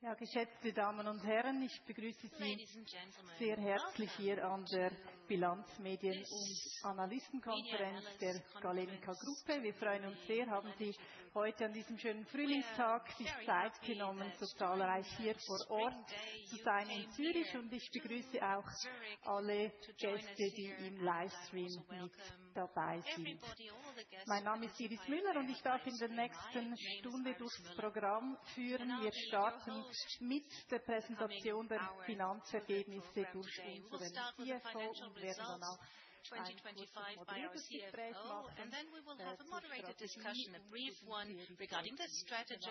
Ja, geschätzte Damen und Herren, ich begrüße Sie sehr herzlich hier an der Bilanzmedien- und Analystenkonferenz der Galenica Gruppe. Wir freuen uns sehr, haben Sie heute an diesem schönen Frühlingstag sich Zeit genommen, so zahlreich hier vor Ort zu sein in Zürich. Und ich begrüße auch alle Gäste, die im Livestream mit dabei sind. Mein Name ist Iris Müller und ich darf in der nächsten Stunde durchs Programm führen. Wir starten mit der Präsentation der Finanzergebnisse durch unseren CFO und werden dann auch 2025 by our CFO, and then we will have a moderated discussion, a brief one regarding the strategy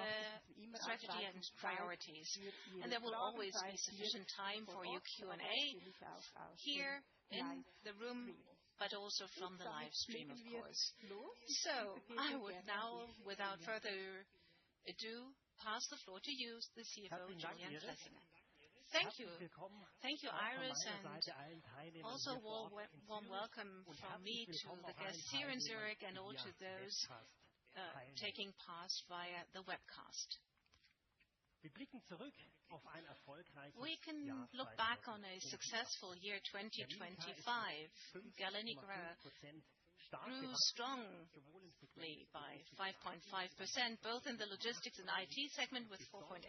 and priorities. And there will always be sufficient time for your Q&A here in the room, but also from the live stream, of course. So I would now, without further ado, pass the floor to you, the CFO, Julian Plessinger. Thank you. Thank you, Iris, and also warm welcome from me to the guests here in Zurich and all to those taking part via the webcast. We can look back on a successful year 2025. Galenica grew strongly by 5.5%, both in the logistics and IT segment with 4.8%,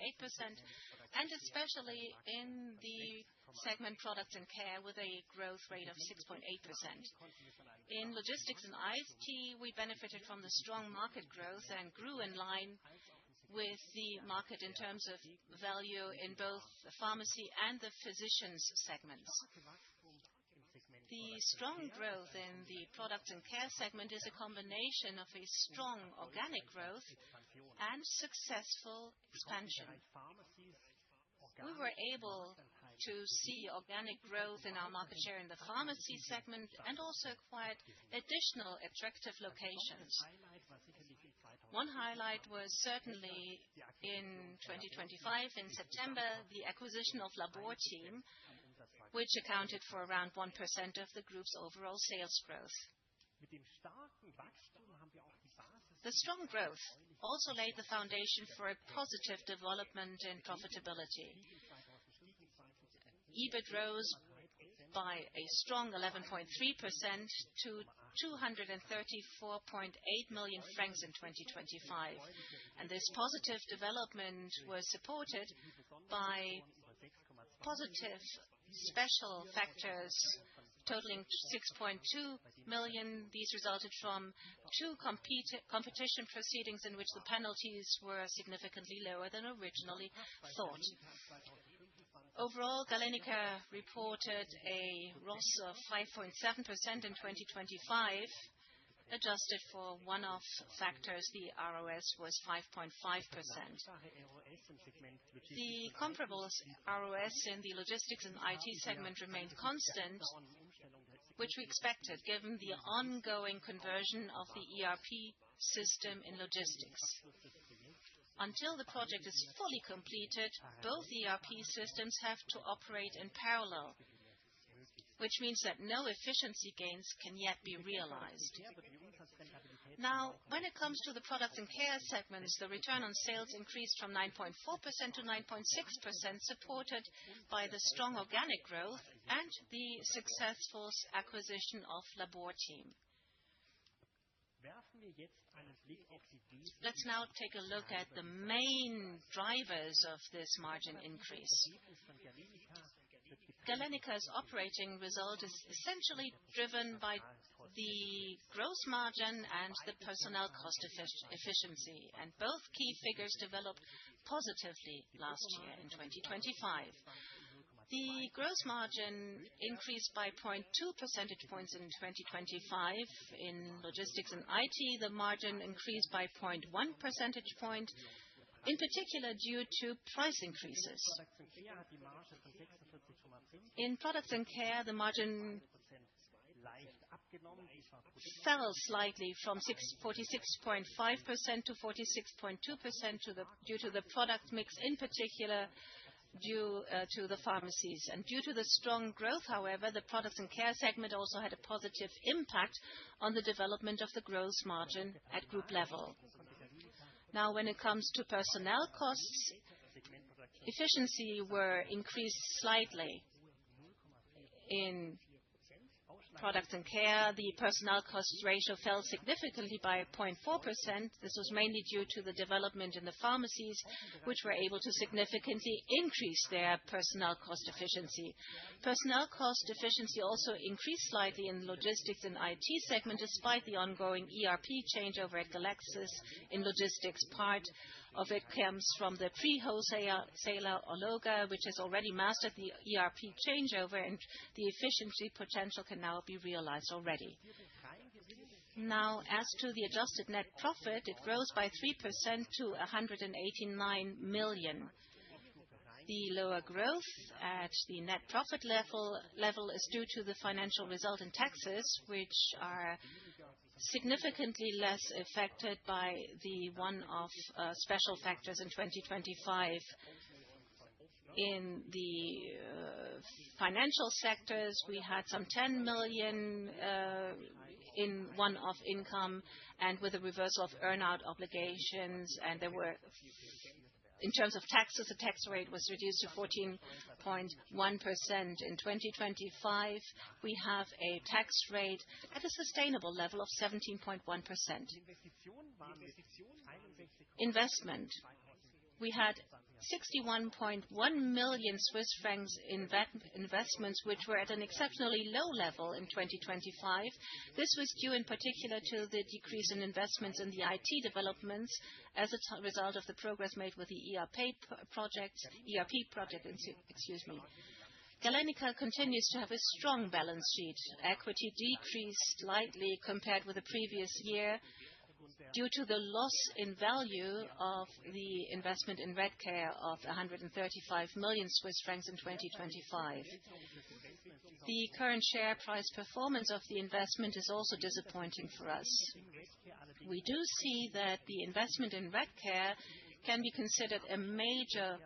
and especially in the segment products and care with a growth rate of 6.8%. In logistics and IT, we benefited from the strong market growth and grew in line with the market in terms of value in both the pharmacy and the physicians segments. The strong growth in the products and care segment is a combination of a strong organic growth and successful expansion. We were able to see organic growth in our market share in the pharmacy segment and also acquired additional attractive locations. One highlight was certainly in 2025, in September, the acquisition of Labor Team, which accounted for around 1% of the group's overall sales growth. The strong growth also laid the foundation for a positive development in profitability. EBIT rose by a strong 11.3% to 234.8 million francs in 2025. And this positive development was supported by positive special factors totaling 6.2 million. These resulted from two competition proceedings in which the penalties were significantly lower than originally thought. Overall, Galenica reported a ROS of 5.7% in 2025. Adjusted for one-off factors, the ROS was 5.5%. The comparable ROS in the logistics and IT segment remained constant, which we expected given the ongoing conversion of the ERP system in logistics. Until the project is fully completed, both ERP systems have to operate in parallel, which means that no efficiency gains can yet be realized. Now, when it comes to the products and care segments, the return on sales increased from 9.4% to 9.6%, supported by the strong organic growth and the successful acquisition of Labor Team. Let's now take a look at the main drivers of this margin increase. Galenica's operating result is essentially driven by the gross margin and the personnel cost efficiency, and both key figures developed positively last year in 2025. The gross margin increased by 0.2 percentage points in 2025. In logistics and IT, the margin increased by 0.1 percentage point, in particular due to price increases. In products and care, the margin fell slightly from 46.5% to 46.2% due to the product mix, in particular due to the pharmacies. And due to the strong growth, however, the products and care segment also had a positive impact on the development of the gross margin at group level. Now, when it comes to personnel costs, efficiency were increased slightly. In products and care, the personnel cost ratio fell significantly by 0.4%. This was mainly due to the development in the pharmacies, which were able to significantly increase their personnel cost efficiency. Personnel cost efficiency also increased slightly in logistics and IT segment, despite the ongoing ERP changeover at Galenica in logistics. Part of it comes from the pre-wholesaler Ologa, which has already mastered the ERP changeover, and the efficiency potential can now be realized already. Now, as to the adjusted net profit, it rose by 3% to 189 million. The lower growth at the net profit level is due to the financial result and taxes, which are significantly less affected by the one-off special factors in 2025. In the financial sectors, we had some 10 million in one-off income, and with a reversal of earn-out obligations, and there were, in terms of taxes, the tax rate was reduced to 14.1%. In 2025, we have a tax rate at a sustainable level of 17.1%. Investment. We had 61.1 million Swiss francs investments, which were at an exceptionally low level in 2025. This was due in particular to the decrease in investments in the IT developments as a result of the progress made with the ERP project. Galenica continues to have a strong balance sheet. Equity decreased slightly compared with the previous year due to the loss in value of the investment in Redcare of 135 million Swiss francs in 2025. The current share price performance of the investment is also disappointing for us. We do see that the investment in Redcare can be considered a major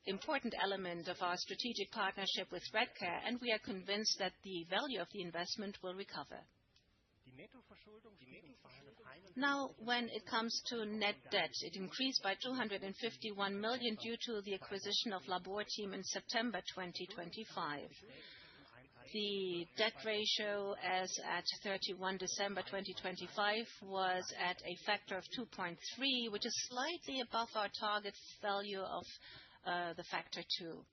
important element of our strategic partnership with Redcare, and we are convinced that the value of the investment will recover. Now, when it comes to net debt, it increased by 251 million due to the acquisition of Labor Team in September 2025. The debt ratio as at 31 December 2025 was at a factor of 2.3, which is slightly above our target value of the factor 2.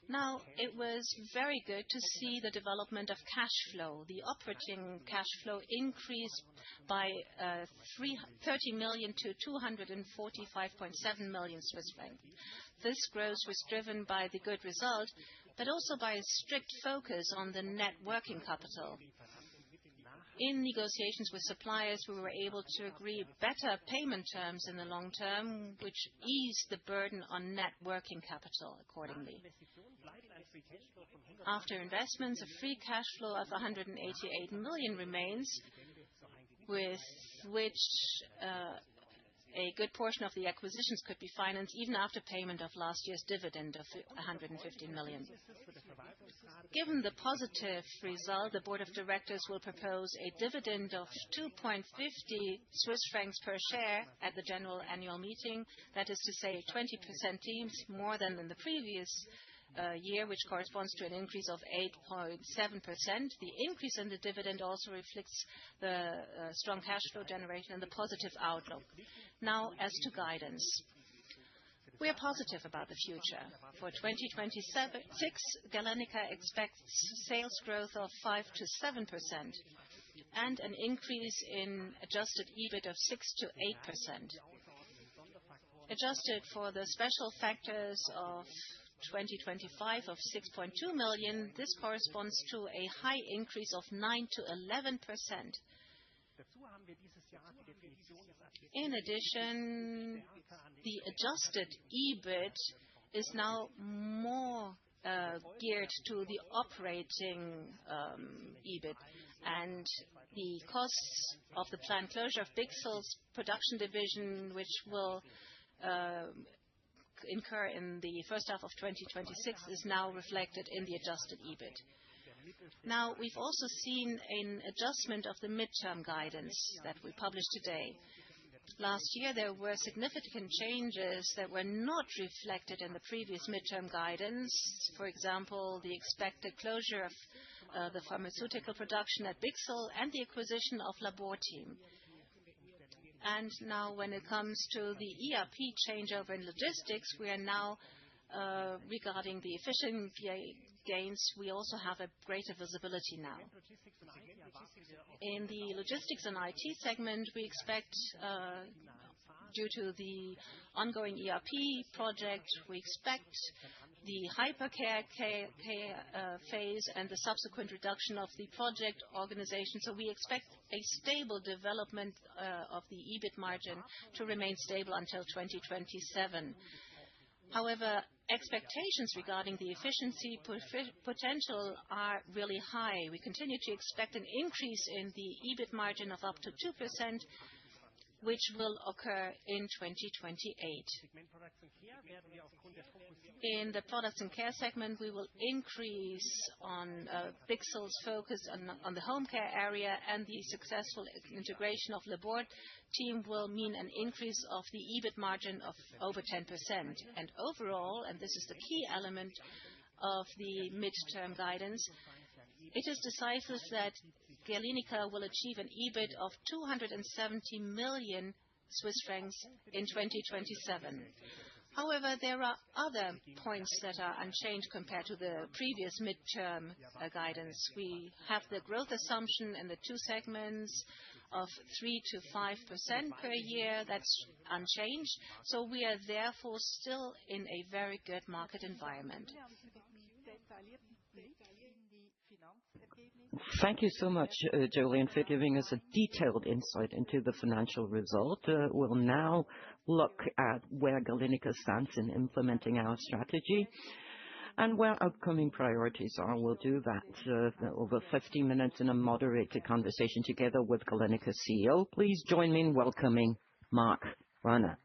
Now, it was very good to see the development of cash flow. The operating cash flow increased by 30 million to 245.7 million Swiss francs. This growth was driven by the good result, but also by a strict focus on the net working capital. In negotiations with suppliers, we were able to agree better payment terms in the long term, which eased the burden on net working capital accordingly. After investments, a free cash flow of 188 million remains, with which a good portion of the acquisitions could be financed even after payment of last year's dividend of 150 million. Given the positive result, the board of directors will propose a dividend of 2.50 Swiss francs per share at the general annual meeting. That is to say, 20% more than in the previous year, which corresponds to an increase of 8.7%. The increase in the dividend also reflects the strong cash flow generation and the positive outlook. Now, as to guidance. We are positive about the future. For 2026, Galenica expects sales growth of 5% to 7% and an increase in adjusted EBIT of 6% to 8%. Adjusted for the special factors of 2025 of 6.2 million, this corresponds to a high increase of 9% to 11%. In addition, the adjusted EBIT is now more geared to the operating EBIT, and the costs of the planned closure of Bichsel's production division, which will incur in the first half of 2026, is now reflected in the adjusted EBIT. Now, we've also seen an adjustment of the midterm guidance that we published today. Last year, there were significant changes that were not reflected in the previous midterm guidance. For example, the expected closure of the pharmaceutical production at Bixel and the acquisition of Laborteam. And now, when it comes to the ERP changeover in logistics, we are now regarding the efficiency gains, we also have a greater visibility now. In the logistics and IT segment, we expect, due to the ongoing ERP project, we expect the hypercare phase and the subsequent reduction of the project organization. So we expect a stable development of the EBIT margin to remain stable until 2027. However, expectations regarding the efficiency potential are really high. We continue to expect an increase in the EBIT margin of up to 2%, which will occur in 2028. In the products and care segment, we will increase on Bixel's focus on the home care area, and the successful integration of Laborteam will mean an increase of the EBIT margin of over 10%. And overall, and this is the key element of the midterm guidance, it is decisive that Galenica will achieve an EBIT of 270 million Swiss francs in 2027. However, there are other points that are unchanged compared to the previous midterm guidance. We have the growth assumption in the two segments of 3 to 5% per year. That's unchanged. So we are therefore still in a very good market environment. Thank you so much, Jolene, for giving us a detailed insight into the financial result. We'll now look at where Galenica stands in implementing our strategy and where upcoming priorities are. We'll do that over 15 minutes in a moderated conversation together with Galenica's CEO. Please join me in welcoming Marc Werner.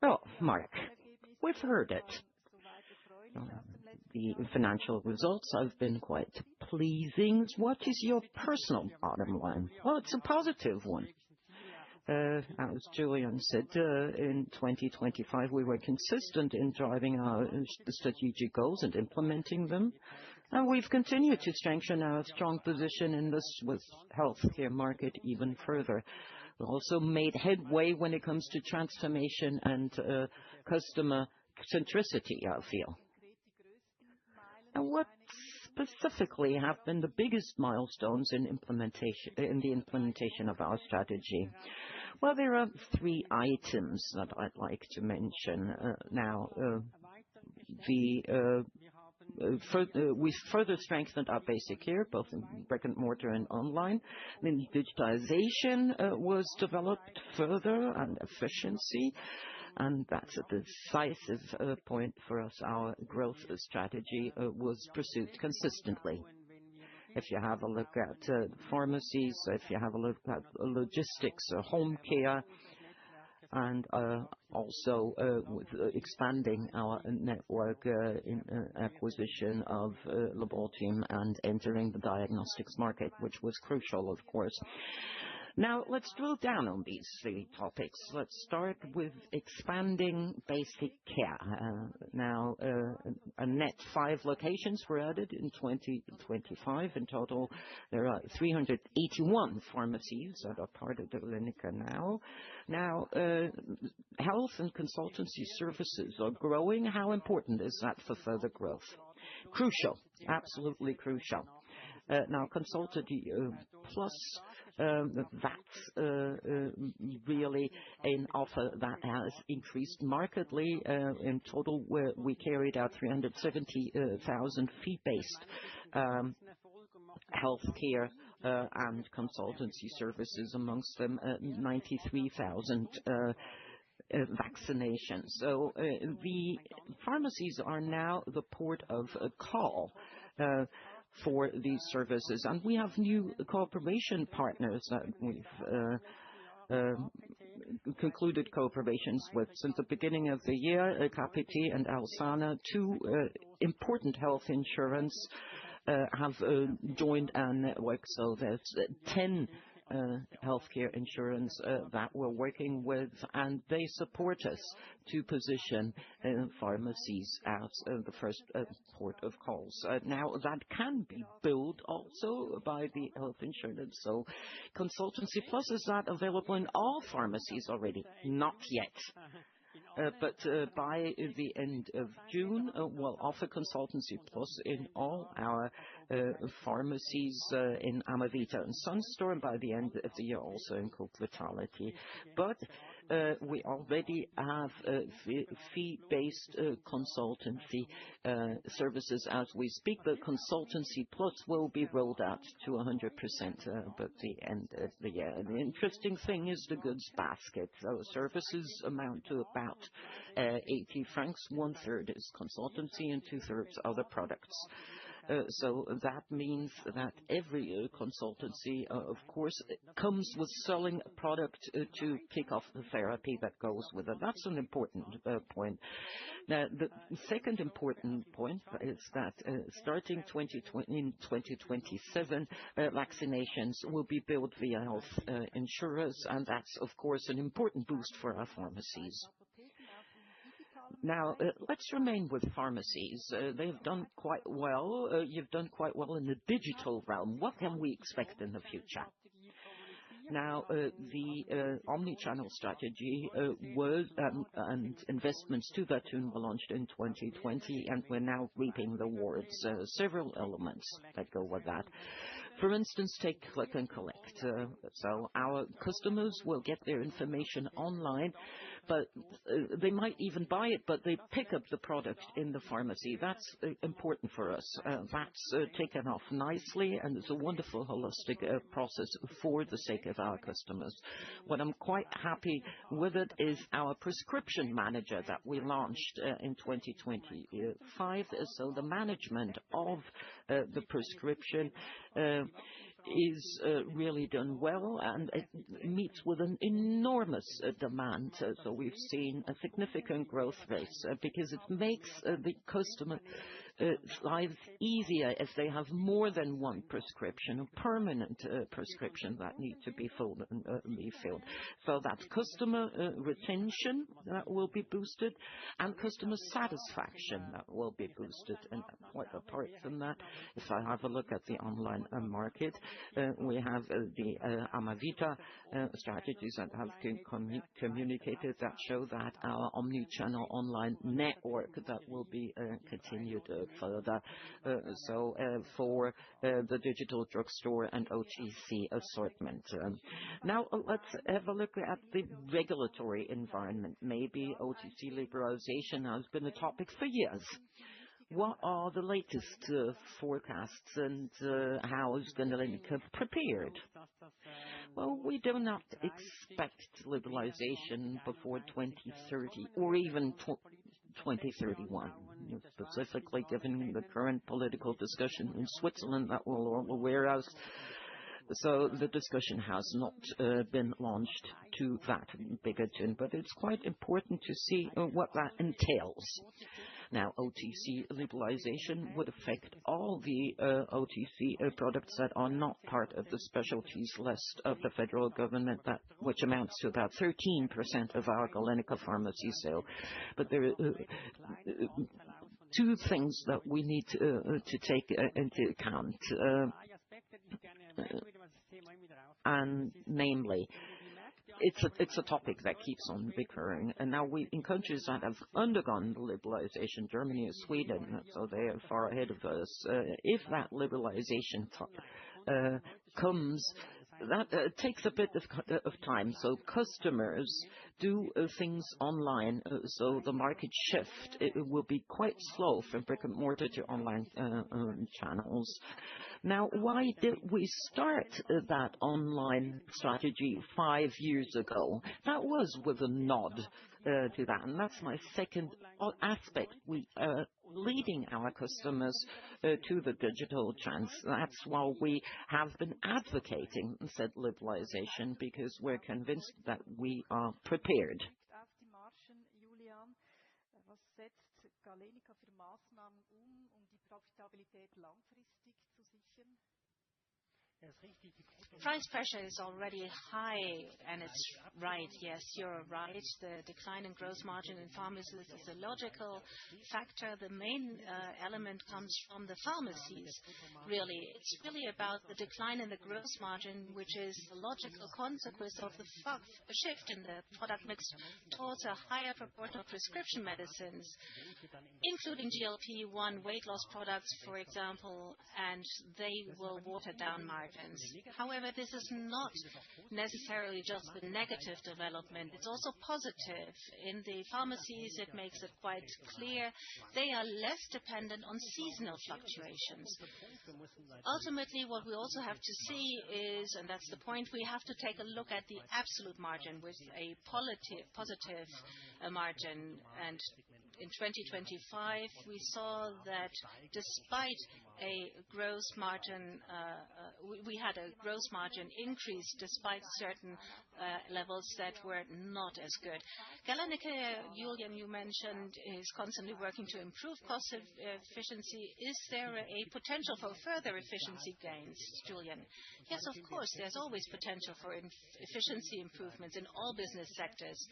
Well, Marc, we've heard it. The financial results have been quite pleasing. What is your personal bottom line? Well, it's a positive one. As Julian said, in 2025, we were consistent in driving our strategic goals and implementing them. And we've continued to strengthen our strong position in the Swiss healthcare market even further. We also made headway when it comes to transformation and customer centricity, I feel. And what specifically have been the biggest milestones in the implementation of our strategy? Well, there are three items that I'd like to mention. We further strengthened our basic care, both in brick and mortar and online. Then digitization was developed further, and efficiency. And that's a decisive point for us. Our growth strategy was pursued consistently. If you have a look at pharmacies, if you have a look at logistics, home care, and also with expanding our network in acquisition of Laborteam and entering the diagnostics market, which was crucial, of course. Now, let's drill down on these three topics. Let's start with expanding basic care. Now, a net 5 locations were added in 2025. In total, there are 381 pharmacies that are part of Galenica now. Now, health and consultancy services are growing. How important is that for further growth? Crucial, absolutely crucial. Now, Consultancy Plus, that's really an offer that has increased markedly. In total, we carried out 370,000 fee-based healthcare and consultancy services, amongst them 93,000 vaccinations. So the pharmacies are now the port of call for these services. And we have new cooperation partners that we've concluded cooperations with. Since the beginning of the year, KPT and Alsana, two important health insurance, have joined our network. So there's 10 healthcare insurance that we're working with, and they support us to position pharmacies as the first port of calls. Now that can be billed also by the health insurance. So Consultancy Plus, is that available in all pharmacies already? Not yet. But by the end of June, we'll offer Consultancy Plus in all our pharmacies in Amavita and Sunstore, and by the end of the year also in Coop Vitality. But we already have fee-based consultancy services as we speak. The Consultancy Plus will be rolled out to 100% by the end of the year. And the interesting thing is the goods basket. So services amount to about 80 francs. 1/3 is consultancy and 2/3 other products. So that means that every consultancy, of course, comes with selling a product to kick off the therapy that goes with it. That's an important point. Now, the second important point is that starting in 2027, vaccinations will be billed via health insurers, and that's, of course, an important boost for our pharmacies. Now, let's remain with pharmacies. They've done quite well. You've done quite well in the digital realm. What can we expect in the future? Now, the omni-channel strategy was and investments to that tune were launched in 2020, and we're now reaping the rewards. Several elements that go with that. For instance, take click and collect. So our customers will get their information online, but they might even buy it, but they pick up the product in the pharmacy. That's important for us. That's taken off nicely, and it's a wonderful holistic process for the sake of our customers. What I'm quite happy with it is our prescription manager that we launched in 2025. So the management of the prescription is really done well, and it meets with an enormous demand. So we've seen a significant growth rate because it makes the customer lives easier if they have more than one prescription, a permanent prescription that need to be filled and refilled. So that's customer retention that will be boosted, and customer satisfaction that will be boosted. And quite apart from that, if I have a look at the online market, we have the Amavita strategies that have been communicated that show that our omni-channel online network that will be continued further. So for the digital drugstore and OTC assortment. Now let's have a look at the regulatory environment. Maybe OTC liberalization has been a topic for years. What are the latest forecasts, and how is Galenica prepared? Well, we do not expect liberalization before 2030 or even 2031, specifically given the current political discussion in Switzerland that we're all aware of. So the discussion has not been launched to that bigger tune, but it's quite important to see what that entails. Now, OTC liberalization would affect all the OTC products that are not part of the specialties list of the federal government, which amounts to about 13% of our Galenica pharmacy sale. But there are two things that we need to take into account, and namely, it's a topic that keeps on recurring. And now in countries that have undergone liberalization, Germany and Sweden, so they are far ahead of us. If that liberalization comes, that takes a bit of time. So customers do things online, so the market shift, it will be quite slow from brick and mortar to online channels. Now, why did we start that online strategy 5 years ago? That was with a nod to that, and that's my second aspect. We leading our customers to the digital trends. That's why we have been advocating said liberalization, because we're convinced that we are prepared. Auf die Margen, Julian. Was setzt Galenica für Maßnahmen um die Profitabilität langfristig zu sichern? Price pressure is already high, and it's right. Yes, you're right. The decline in gross margin in pharmacies is a logical factor. The main element comes from the pharmacies, really. It's really about the decline in the gross margin, which is a logical consequence of the shift in the product mix towards a higher proportion of prescription medicines, including GLP-1 weight loss products, for example, and they will water down margins. However, this is not necessarily just the negative development. It's also positive. In the pharmacies, it makes it quite clear they are less dependent on seasonal fluctuations. Ultimately, what we also have to see is, and that's the point, we have to take a look at the absolute margin with a positive margin. And in 2025, we saw that despite a gross margin, we had a gross margin increase despite certain levels that were not as good. Galenica, Julian, you mentioned, is constantly working to improve cost efficiency. Is there a potential for further efficiency gains, Julian? Yes, of course. There's always potential for efficiency improvements in all business sectors.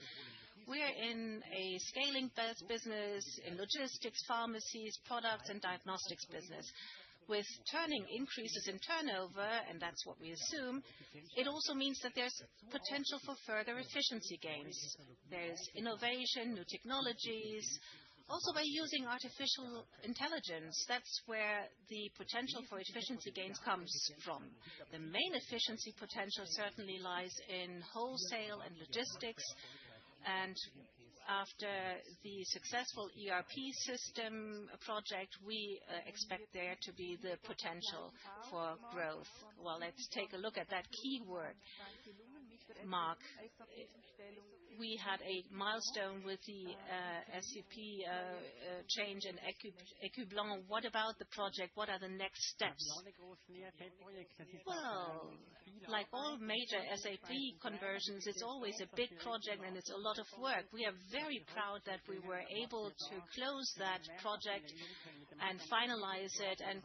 We're in a scaling business, in logistics, pharmacies, products, and diagnostics business. With turning increases in turnover, and that's what we assume, it also means that there's potential for further efficiency gains. There's innovation, new technologies. Also, by using artificial intelligence, that's where the potential for efficiency gains comes from. The main efficiency potential certainly lies in wholesale and logistics. And after the successful ERP system project, we expect there to be the potential for growth. Well, let's take a look at that keyword, Mark. We had a milestone with the SAP change in Ecublon. What about the project? What are the next steps? Well, like all major SAP conversions, it's always a big project and it's a lot of work. We are very proud that we were able to close that project and finalize it, and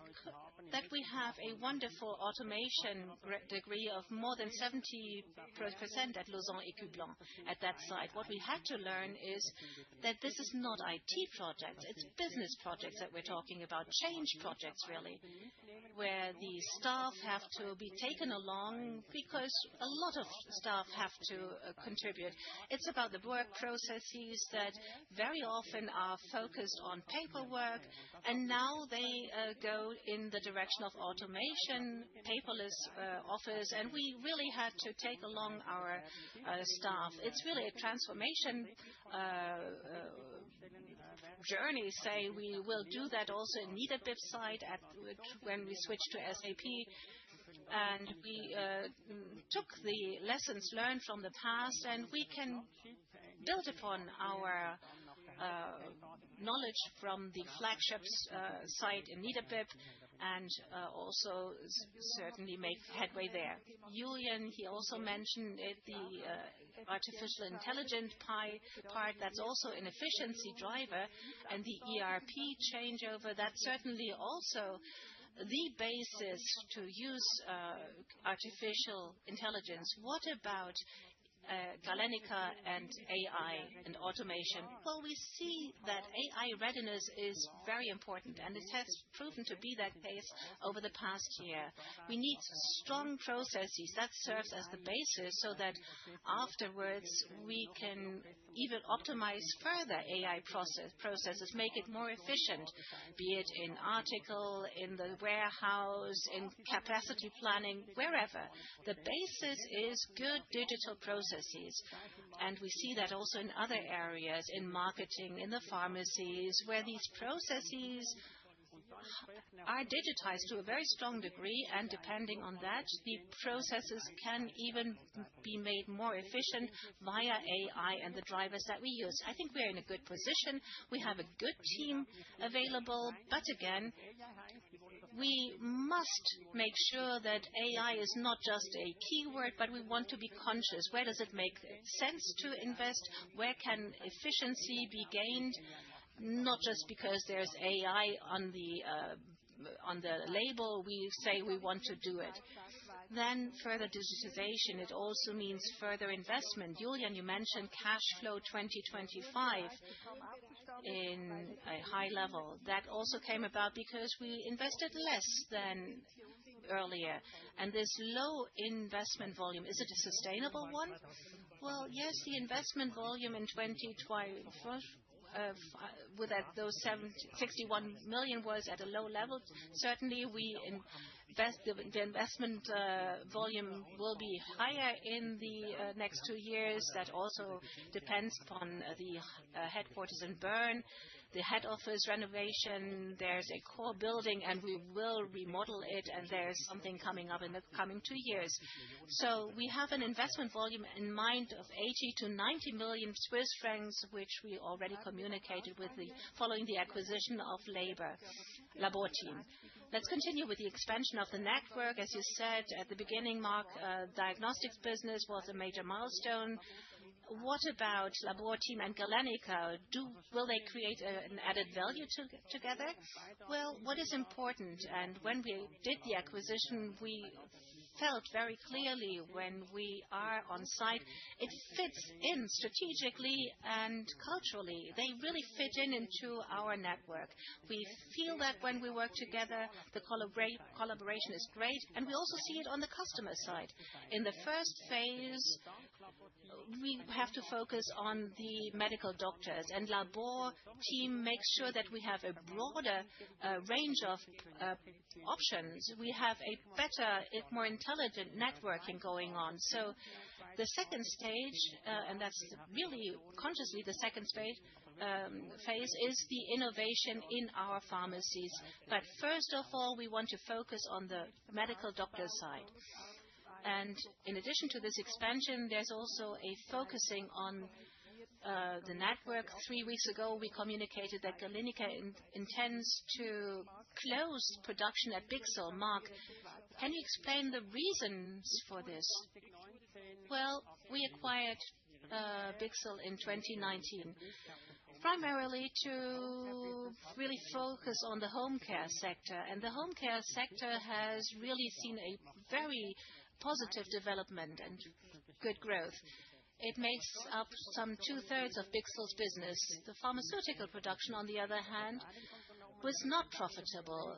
that we have a wonderful automation degree of more than 70% at Lausanne Ecublon at that site. What we had to learn is that this is not IT projects, it's business projects that we're talking about, change projects really, where the staff have to be taken along because a lot of staff have to contribute. It's about the work processes that very often are focused on paperwork, and now they go in the direction of automation, paperless office, and we really had to take along our staff. It's really a transformation journey. Say we will do that also in Niederbipp site when we switch to SAP. And we took the lessons learned from the past, and we can build upon our knowledge from the flagship site in Niederbipp, and also certainly make headway there. Julian, he also mentioned it, the artificial intelligence part, that's also an efficiency driver, and the ERP changeover, that's certainly also the basis to use artificial intelligence. What about Galenica and AI and automation? Well, we see that AI readiness is very important, and it has proven to be that case over the past year. We need strong processes that serves as the basis so that afterwards we can even optimize further AI processes, make it more efficient, be it in article, in the warehouse, in capacity planning, wherever. The basis is good digital processes. And we see that also in other areas, in marketing, in the pharmacies, where these processes are digitized to a very strong degree, and depending on that, the processes can even be made more efficient via AI and the drivers that we use. I think we're in a good position. We have a good team available, but again, we must make sure that AI is not just a keyword, but we want to be conscious. Where does it make sense to invest? Where can efficiency be gained? Not just because there's AI on the label, we say we want to do it. Then further digitization, it also means further investment. Julian, you mentioned cash flow 2025 in a high level. That also came about because we invested less than earlier. And this low investment volume, is it a sustainable one? Well, yes, the investment volume in 2012 with those 61 million was at a low level. Certainly, the investment volume will be higher in the next 2 years. That also depends upon the headquarters in Bern, the head office renovation. There's a core building, and we will remodel it, and there's something coming up in the coming 2 years. So we have an investment volume in mind of 80 to 90 million Swiss francs, which we already communicated following the acquisition of Labor Team. Let's continue with the expansion of the network. As you said at the beginning, Mark, diagnostics business was a major milestone. What about Labor Team and Galenica? Will they create an added value together? Well, what is important, and when we did the acquisition, we felt very clearly when we are on site, it fits in strategically and culturally. They really fit into our network. We feel that when we work together, the collaboration is great, and we also see it on the customer side. In the first phase, we have to focus on the medical doctors, and Labor Team makes sure that we have a broader range of options. We have a better, more intelligent networking going on. So the second stage, and that's really consciously the second phase, is the innovation in our pharmacies. But first of all, we want to focus on the medical doctor side. And in addition to this expansion, there's also a focusing on the network. 3 weeks ago, we communicated that Galenica intends to close production at Bixel. Mark, can you explain the reasons for this? Well, we acquired Bixel in 2019, primarily to really focus on the home care sector. And the home care sector has really seen a very positive development and good growth. It makes up some 2/3 of Bixel's business. The pharmaceutical production, on the other hand, was not profitable.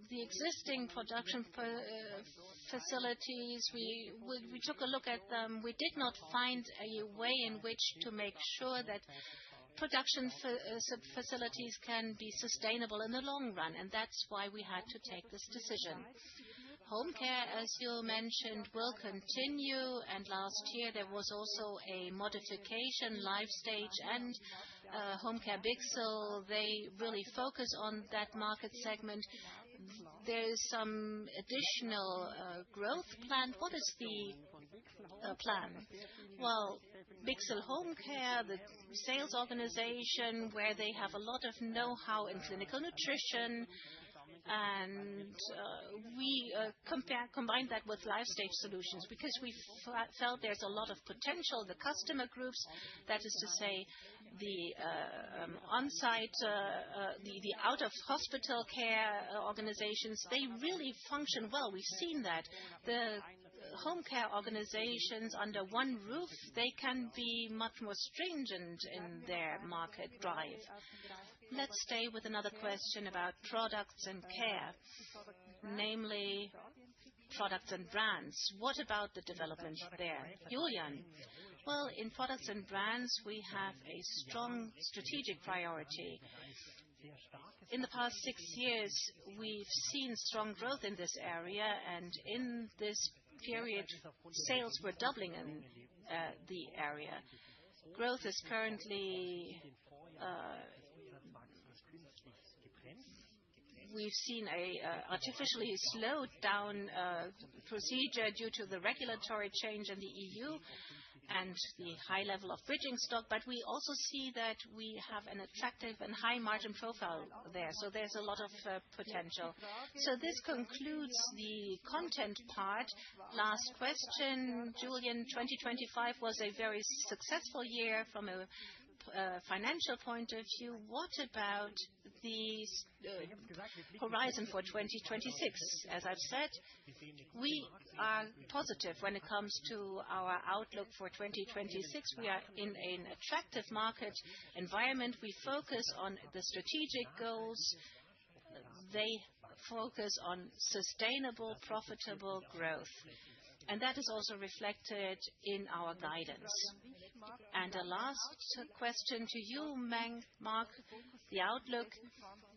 The existing production facilities, we took a look at them. We did not find a way in which to make sure that production facilities can be sustainable in the long run, and that's why we had to take this decision. Home care, as you mentioned, will continue, and last year there was also a modification, Life Stage and Home Care Bixel. They really focus on that market segment. There is some additional growth plan. What is the plan? Well, Bixel Home Care, the sales organization, where they have a lot of know-how in clinical nutrition, and we combined that with Life Stage Solutions because we felt there's a lot of potential. The customer groups, that is to say, the on-site, the out-of-hospital care organizations, they really function well. We've seen that. The home care organizations under one roof, they can be much more stringent in their market drive. Let's stay with another question about products and care, namely products and brands. What about the development there? Julian? Well, in products and brands, we have a strong strategic priority. In the past 6 years, we've seen strong growth in this area, and in this period, sales were doubling in the area. Growth is currently we've seen a artificially slowed down procedure due to the regulatory change in the EU and the high level of bridging stock, but we also see that we have an attractive and high margin profile there. So there's a lot of potential. So this concludes the content part. Last question, Julian. 2025 was a very successful year from a financial point of view. What about the horizon for 2026? As I've said, we are positive when it comes to our outlook for 2026. We are in an attractive market environment. We focus on the strategic goals. They focus on sustainable, profitable growth. And that is also reflected in our guidance. And a last question to you, Mark, the outlook.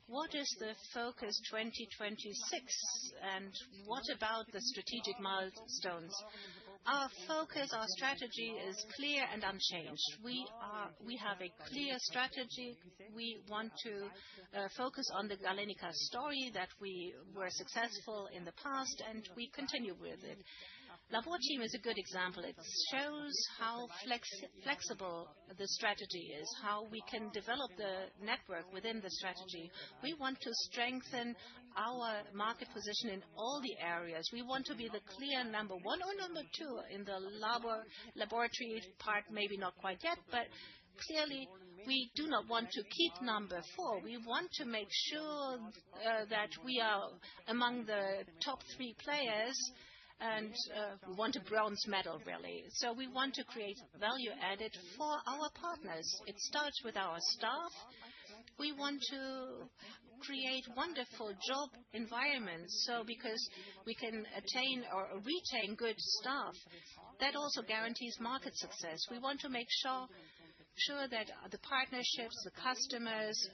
What is the focus 2026, and what about the strategic milestones? Our focus, our strategy is clear and unchanged. We have a clear strategy. We want to focus on the Galenica story, that we were successful in the past, and we continue with it. Labor team is a good example. It shows how flexible the strategy is, how we can develop the network within the strategy. We want to strengthen our market position in all the areas. We want to be the clear number one or number two in the laboratory part, maybe not quite yet, but clearly we do not want to keep number 4. We want to make sure that we are among the top 3 players, and we want a bronze medal, really. So we want to create value added for our partners. It starts with our staff. We want to create wonderful job environments, so because we can attain or retain good staff, that also guarantees market success. We want to make sure that the partnerships, the customers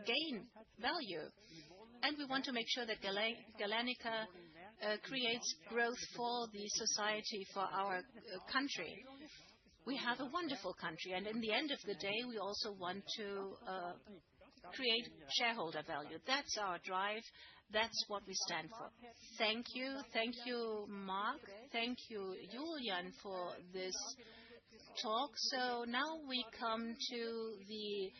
gain value, and we want to make sure that Galenica creates growth for the society, for our country. We have a wonderful country, and in the end of the day, we also want to create shareholder value. That's our drive. That's what we stand for. Thank you. Thank you, Mark. Thank you, Julian, for this talk. So now we come to the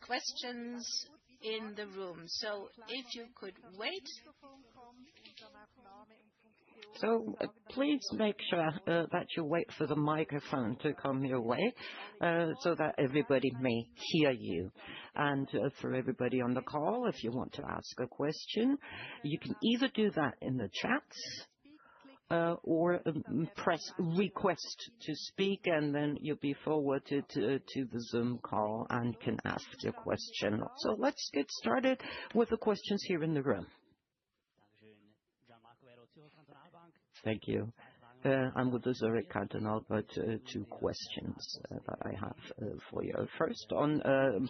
questions in the room. So if you could wait. So please make sure that you wait for the microphone to come your way, so that everybody may hear you. And for everybody on the call, if you want to ask a question, you can either do that in the chat, or press request to speak, and then you'll be forwarded to the Zoom call and can ask your question. So let's get started with the questions here in the room. Thank you. I'm with the Zurich Cantonal, but 2 questions that I have for you. First, on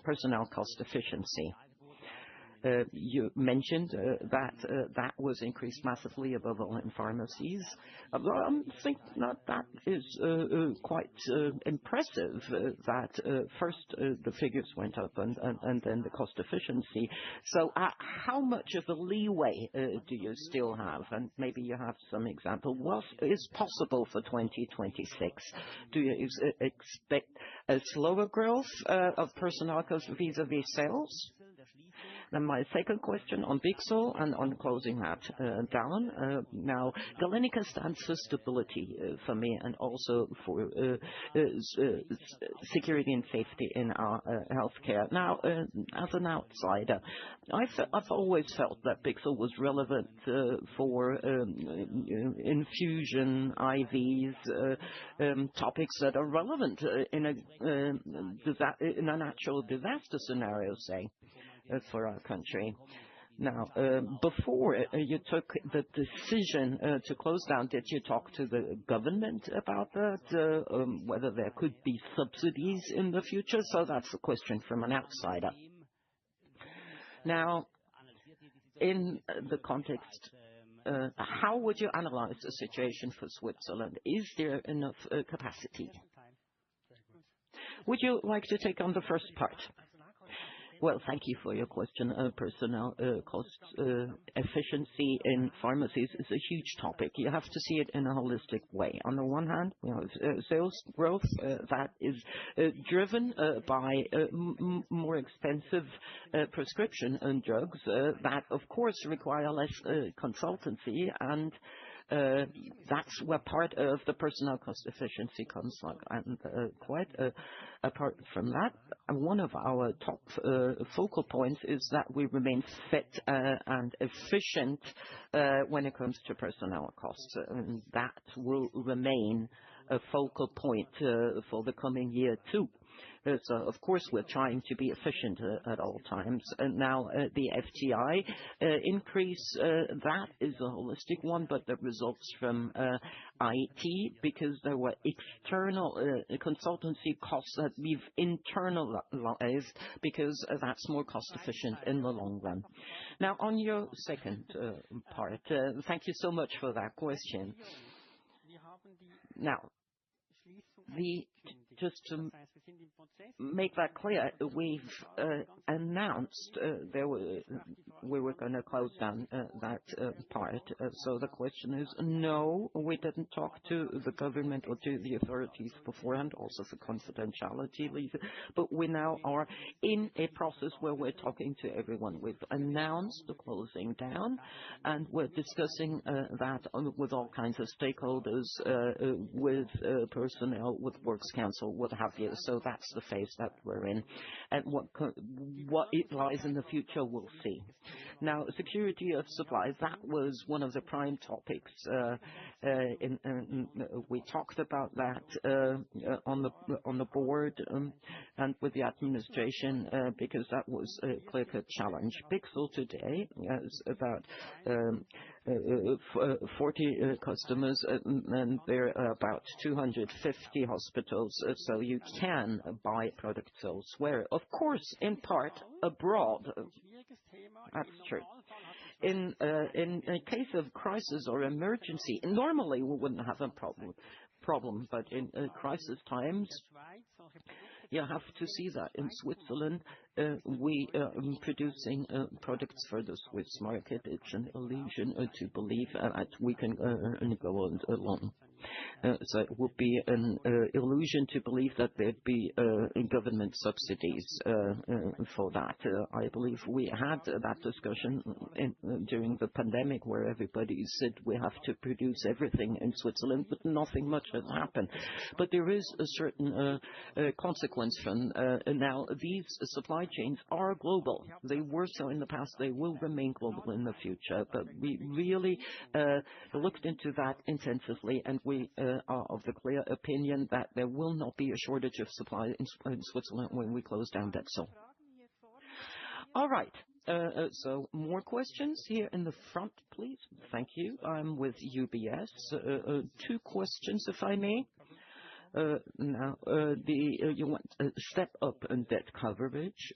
personnel cost efficiency. You mentioned that was increased massively above all in pharmacies. I think that is quite impressive, that first the figures went up and then the cost efficiency. So how much of a leeway do you still have? And maybe you have some example. What is possible for 2026? Do you expect a slower growth of personnel costs vis-à-vis sales? Then my second question on Fiscal and on closing that down. Now, Galenica stands for stability for me, and also for security and safety in our healthcare. Now, as an outsider, I've always felt that Fiscal was relevant for infusion, IVs, topics that are relevant in a natural disaster scenario, say, for our country. Now, before you took the decision to close down, did you talk to the government about that, whether there could be subsidies in the future? So that's a question from an outsider. Now, in the context, how would you analyze the situation for Switzerland? Is there enough capacity? Would you like to take on the first part? Well, thank you for your question. Personnel costs efficiency in pharmacies is a huge topic. You have to see it in a holistic way. On the one hand, we have sales growth that is driven by more expensive prescription drugs that, of course, require less consultancy, and that's where part of the personnel cost efficiency comes from. And quite apart from that, one of our top focal points is that we remain fit and efficient when it comes to personnel costs. And that will remain a focal point for the coming year too. So, of course, we're trying to be efficient at all times. And now the FTI increase, that is a holistic one, but that results from IT, because there were external consultancy costs that we've internalized, because that's more cost efficient in the long run. Now, on your second part, thank you so much for that question. Now, just to make that clear, we've announced we were going to close down that part. So the question is, no, we didn't talk to the government or to the authorities beforehand, also for confidentiality reasons. But we now are in a process where we're talking to everyone. We've announced the closing down, and we're discussing that with all kinds of stakeholders, with personnel, with Works Council, what have you. So that's the phase that we're in. And what it lies in the future, we'll see. Now, security of supply, that was one of the prime topics. We talked about that on the board and with the administration, because that was a clear-cut challenge. Pixel today has about 40 customers, and there are about 250 hospitals, so you can buy products elsewhere. Of course, in part abroad. That's true. In a case of crisis or emergency, normally we wouldn't have a problem, but in crisis times, you have to see that in Switzerland, we are producing products for the Swiss market. It's an illusion to believe that we can go on alone. So it would be an illusion to believe that there'd be government subsidies for that. I believe we had that discussion during the pandemic, where everybody said we have to produce everything in Switzerland, but nothing much has happened. But there is a certain consequence from now. These supply chains are global. They were so in the past. They will remain global in the future. But we really looked into that intensively, and we are of the clear opinion that there will not be a shortage of supply in Switzerland when we close down that zone. All right. So more questions here in the front, please. Thank you. I'm with UBS. Two questions, if I may. Now, you want a step up in debt coverage,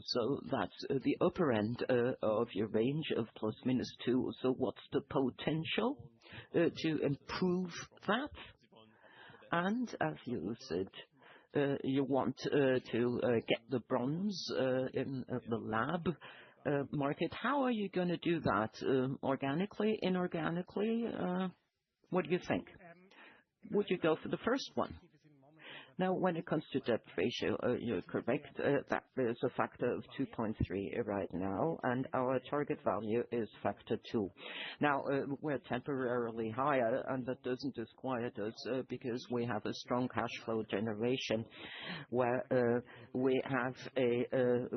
so that's the upper end of your range of +/-2. So what's the potential to improve that? And as you said, you want to get the bronze in the lab market. How are you going to do that? Organically, inorganically? What do you think? Would you go for the first one? Now, when it comes to debt ratio, you're correct that there's a factor of 2.3 right now, and our target value is factor 2. Now, we're temporarily higher, and that doesn't disquiet us because we have a strong cash flow generation where we have a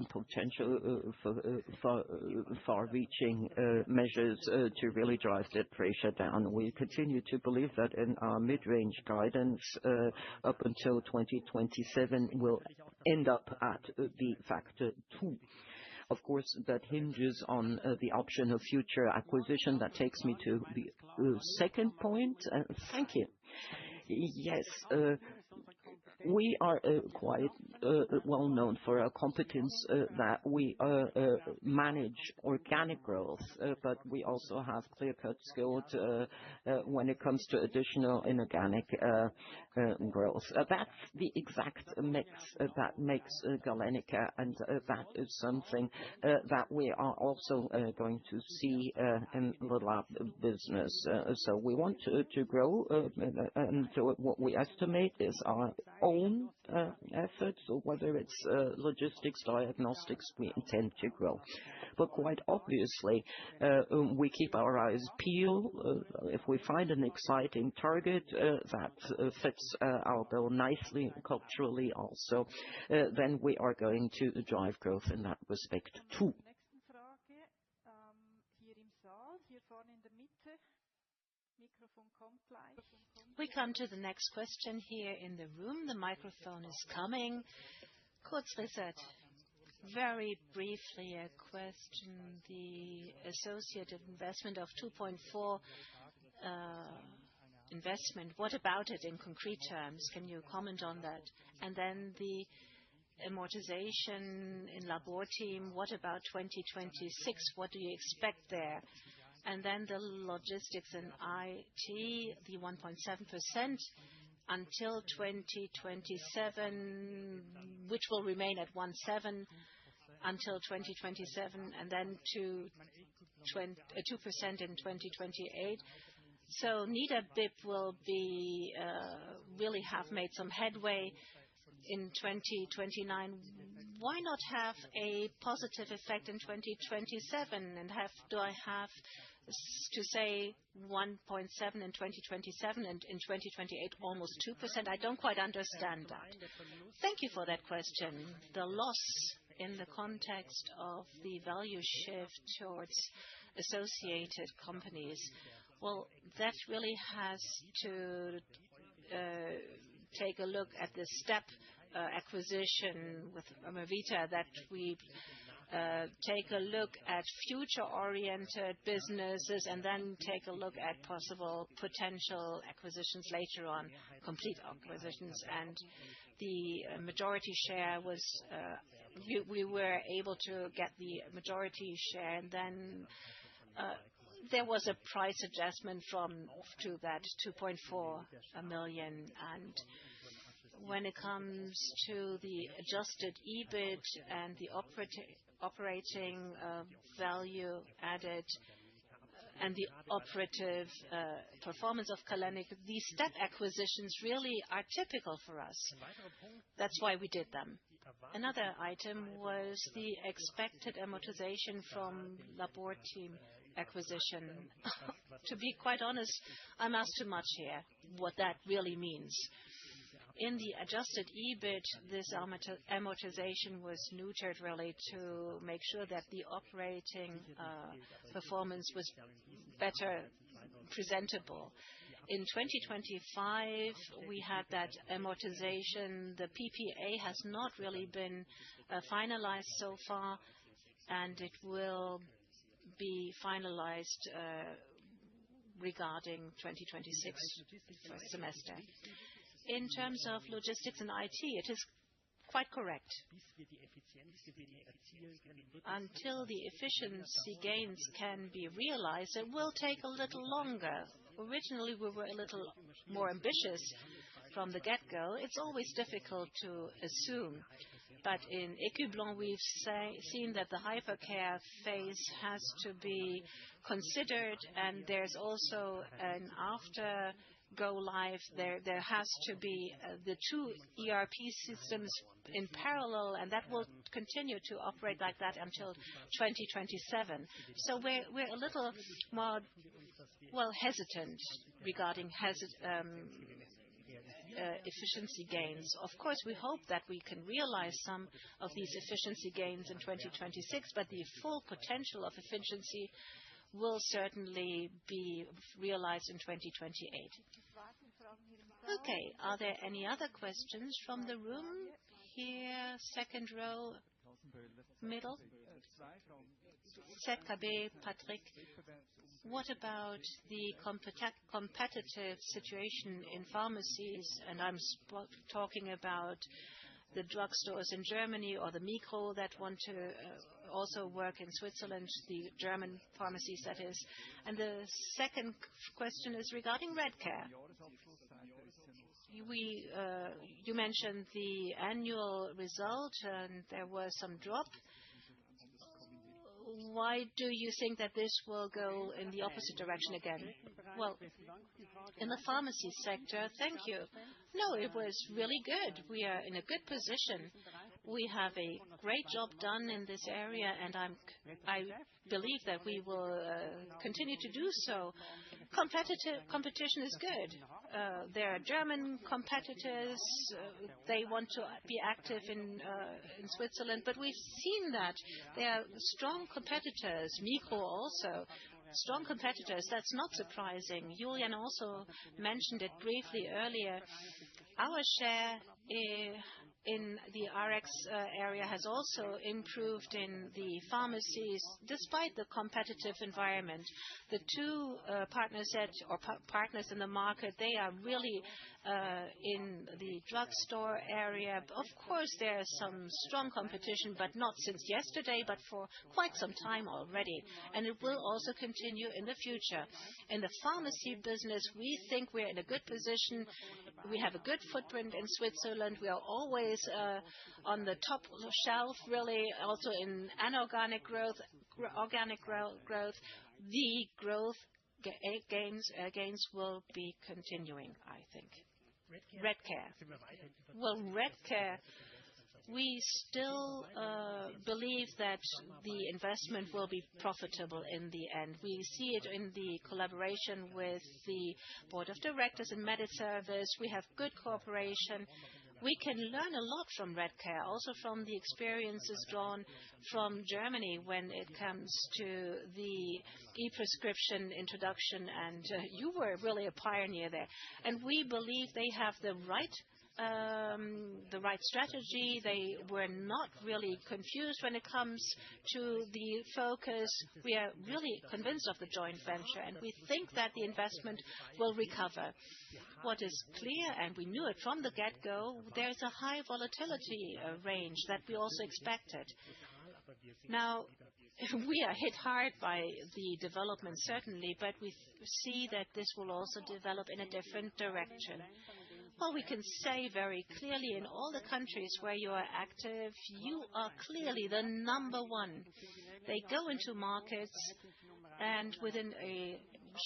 potential for far-reaching measures to really drive debt ratio down. We continue to believe that in our mid-range guidance up until 2027 will end up at the factor 2. Of course, that hinges on the option of future acquisition. That takes me to the second point. Thank you. Yes, We are quite well known for our competence that we manage organic growth, but we also have clear-cut skills when it comes to additional inorganic growth. That's the exact mix that makes Galenica, and that is something that we are also going to see in the lab business. So we want to grow, and what we estimate is our own efforts, or whether it's logistics, diagnostics, we intend to grow. But quite obviously, we keep our eyes peeled. If we find an exciting target that fits our bill nicely, culturally also, then we are going to drive growth in that respect too. We come to the next question here in the room. The microphone is coming. Kurzriset. Very briefly, a question. The associated investment of 2.4 investment, what about it in concrete terms? Can you comment on that? And then the amortization in Labor Team, what about 2026? What do you expect there? And then the logistics and IT, the 1.7% until 2027, which will remain at 1.7 until 2027, and then to 2% in 2028. So neither BIP will be really have made some headway in 2029. Why not have a positive effect in 2027? And do I have to say 1.7 in 2027 and in 2028 almost 2%? I don't quite understand that. Thank you for that question. The loss in the context of the value shift towards associated companies, well, that really has to take a look at the step acquisition with Amavita, that we take a look at future-oriented businesses and then take a look at possible potential acquisitions later on, complete acquisitions. And the majority share was, we were able to get the majority share, and then there was a price adjustment to that 2.4 million. And when it comes to the adjusted EBIT and the operating value added and the operative performance of Galenica, these step acquisitions really are typical for us. That's why we did them. Another item was the expected amortization from Labor Team acquisition. To be quite honest, I'm asked too much here what that really means. In the adjusted EBIT, this amortization was neutered really to make sure that the operating performance was better presentable. In 2025, we had that amortization. The PPA has not really been finalized so far, and it will be finalized regarding 2026 first semester. In terms of logistics and IT, it is quite correct. Until the efficiency gains can be realized, it will take a little longer. Originally, we were a little more ambitious from the get-go. It's always difficult to assume. But in Ecublon, we've seen that the hypercare phase has to be considered, and there's also an after go live. There has to be the two ERP systems in parallel, and that will continue to operate like that until 2027. So we're a little more hesitant regarding efficiency gains. Of course, we hope that we can realize some of these efficiency gains in 2026, but the full potential of efficiency will certainly be realized in 2028. Okay, are there any other questions from the room? Here, second row, middle. ZKB, Patrick. What about the competitive situation in pharmacies? And I'm talking about the drugstores in Germany or the Migros that want to also work in Switzerland, the German pharmacies, that is. And the second question is regarding Redcare. You mentioned the annual result, and there was some drop. Why do you think that this will go in the opposite direction again? Well, in the pharmacy sector, thank you. No, it was really good. We are in a good position. We have a great job done in this area, and I believe that we will continue to do so. Competition is good. There are German competitors. They want to be active in Switzerland, but we've seen that there are strong competitors. Migros also. Strong competitors. That's not surprising. Julian also mentioned it briefly earlier. Our share in the RX area has also improved in the pharmacies, despite the competitive environment. The two partners in the market, they are really in the drugstore area. Of course, there is some strong competition, but not since yesterday, but for quite some time already. And it will also continue in the future. In the pharmacy business, we think we're in a good position. We have a good footprint in Switzerland. We are always on the top shelf, really, also in anorganic growth, organic growth. The growth gains will be continuing, I think. Redcare. Well, Redcare, we still believe that the investment will be profitable in the end. We see it in the collaboration with the board of directors and MediService. We have good cooperation. We can learn a lot from Redcare, also from the experiences drawn from Germany when it comes to the e-prescription introduction, and you were really a pioneer there. And we believe they have the right strategy. They were not really confused when it comes to the focus. We are really convinced of the joint venture, and we think that the investment will recover. What is clear, and we knew it from the get-go, there is a high volatility range that we also expected. Now, we are hit hard by the development, certainly, but we see that this will also develop in a different direction. Well, we can say very clearly in all the countries where you are active, you are clearly the number one. They go into markets, and within a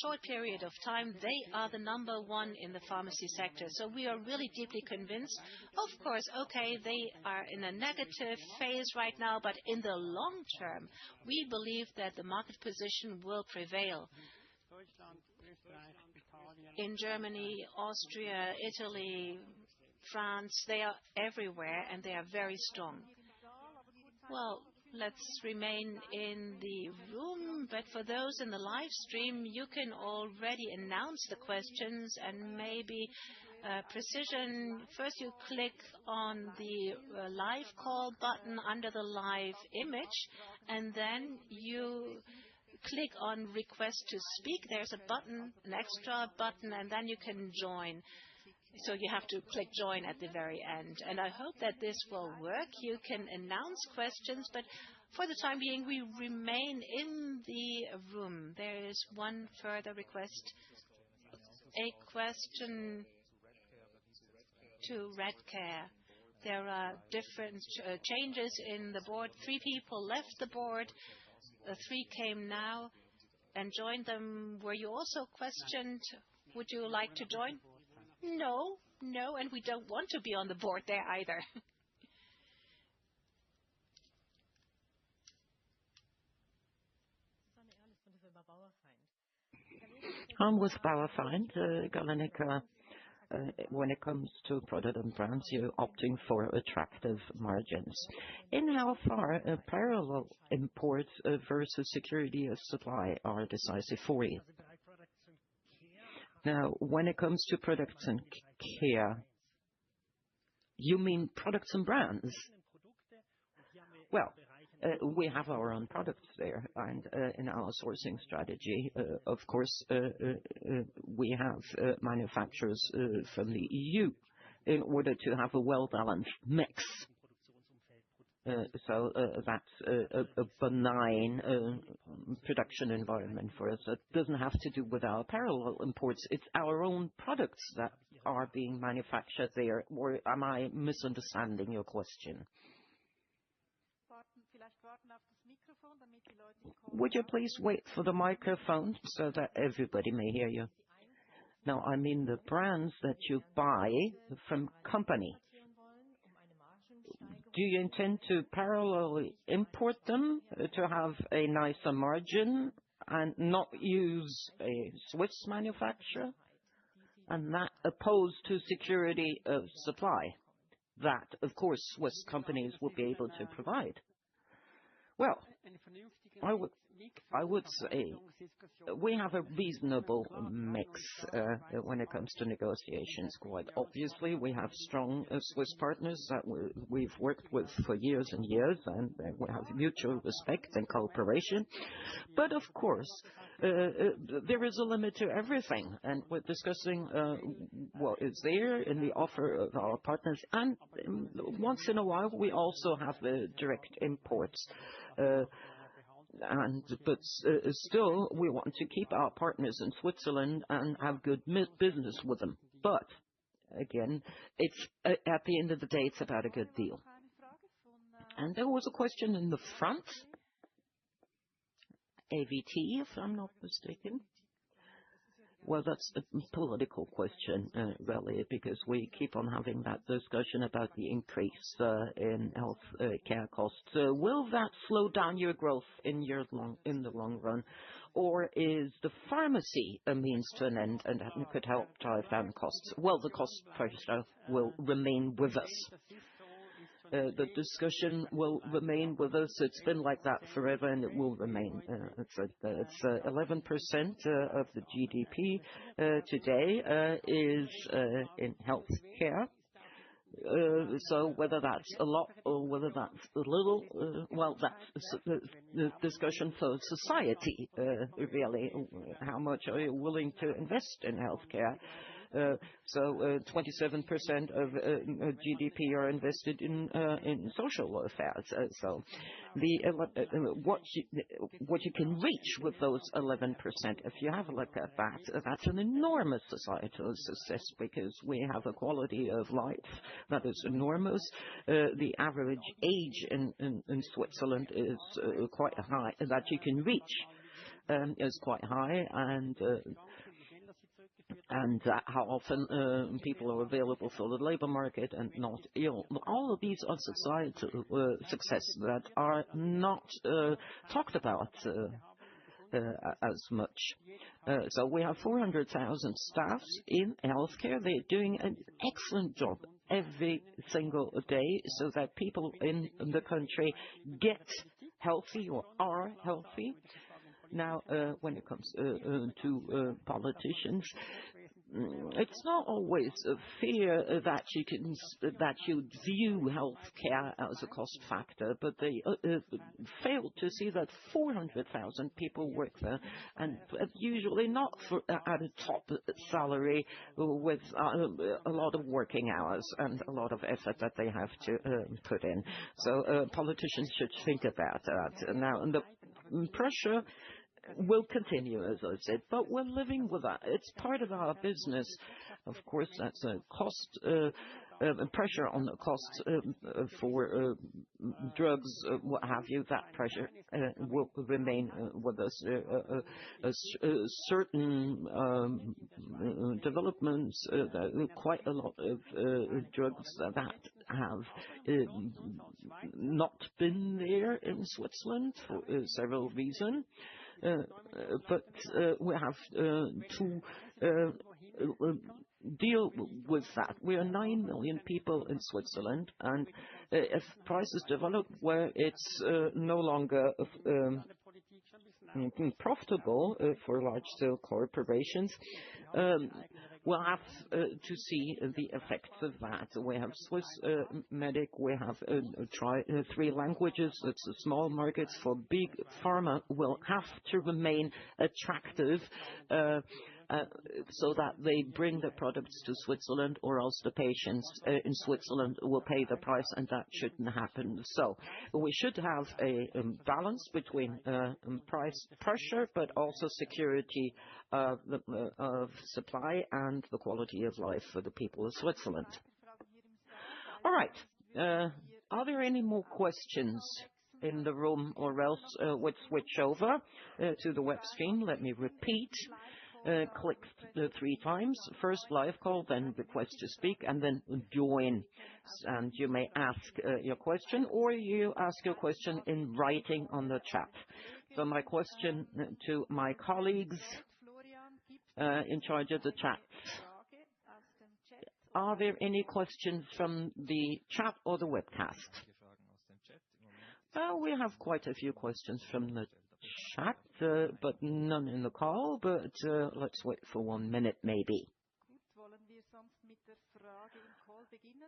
short period of time, they are the number one in the pharmacy sector. So we are really deeply convinced. Of course, okay, they are in a negative phase right now, but in the long term, we believe that the market position will prevail. In Germany, Austria, Italy, France, they are everywhere, and they are very strong. Well, let's remain in the room, but for those in the live stream, you can already announce the questions and maybe precision. First, you click on the live call button under the live image, and then you click on request to speak. There's a button, an extra button, and then you can join. So you have to click join at the very end. And I hope that this will work. You can announce questions, but for the time being, we remain in the room. There is one further request. A question to Redcare. There are different changes in the board. 3 people left the board. 3 came now and joined them. Were you also questioned? Would you like to join? No, and we don't want to be on the board there either. I'm with Bauerfeind, Galenica. When it comes to product and brands, you're opting for attractive margins. In how far parallel imports versus security of supply are decisive for you? Now, when it comes to products and care, you mean products and brands? Well, We have our own products there, and in our sourcing strategy, of course, we have manufacturers from the EU in order to have a well-balanced mix. So that's a benign production environment for us. It doesn't have to do with our parallel imports. It's our own products that are being manufactured there. Or am I misunderstanding your question? Would you please wait for the microphone so that everybody may hear you? Now, I mean the brands that you buy from company. Do you intend to parallelly import them to have a nicer margin and not use a Swiss manufacturer? And that opposed to security of supply that, of course, Swiss companies will be able to provide. Well, I would say we have a reasonable mix when it comes to negotiations. Quite obviously, we have strong Swiss partners that we've worked with for years and years, and we have mutual respect and cooperation. But of course, there is a limit to everything, and we're discussing what is there in the offer of our partners. And once in a while, we also have direct imports. But still, we want to keep our partners in Switzerland and have good business with them. But again, it's at the end of the day, it's about a good deal. And there was a question in the front. AVT, if I'm not mistaken. Well, that's a political question, really, because we keep on having that discussion about the increase in health care costs. Will that slow down your growth in the long run, or is the pharmacy a means to an end and could help drive down costs? Well, the cost pressure will remain with us. The discussion will remain with us. It's been like that forever, and it will remain. It's 11% of the GDP today is in health care. So whether that's a lot or whether that's a little, well, that's the discussion for society, really. How much are you willing to invest in healthcare? So 27% of GDP are invested in social affairs. So what you can reach with those 11%, if you have a look at that, that's an enormous societal success because we have a quality of life that is enormous. The average age in Switzerland is quite high, that you can reach is quite high, and how often people are available for the labor market and not ill. All of these are societal successes that are not talked about as much. So we have 400,000 staffs in healthcare. They're doing an excellent job every single day so that people in the country get healthy or are healthy. Now, when it comes to politicians, it's not always a fear that you view healthcare as a cost factor, but they fail to see that 400,000 people work there, and usually not at a top salary with a lot of working hours and a lot of effort that they have to put in. So politicians should think about that. Now, and the pressure will continue, as I said, but we're living with that. It's part of our business. Of course, that's a cost, pressure on the costs for drugs, what have you. That pressure will remain with us. Certain developments, quite a lot of drugs that have not been there in Switzerland for several reasons. But we have to deal with that. We are 9 million people in Switzerland, and if prices develop where it's no longer profitable for large-scale corporations, we'll have to see the effects of that. We have Swiss Medic, we have 3 languages. It's a small market. For big pharma will have to remain attractive so that they bring the products to Switzerland, or else the patients in Switzerland will pay the price, and that shouldn't happen. So we should have a balance between price pressure, but also security of supply and the quality of life for the people of Switzerland. All right. Are there any more questions in the room, or else we'll switch over to the web stream? Let me repeat. Click 3 times. First live call, then request to speak, and then join. And you may ask your question, or you ask your question in writing on the chat. So my question to my colleagues in charge of the chat. Are there any questions from the chat or the webcast? We have quite a few questions from the chat, but none in the call. But let's wait for 1 minute, maybe.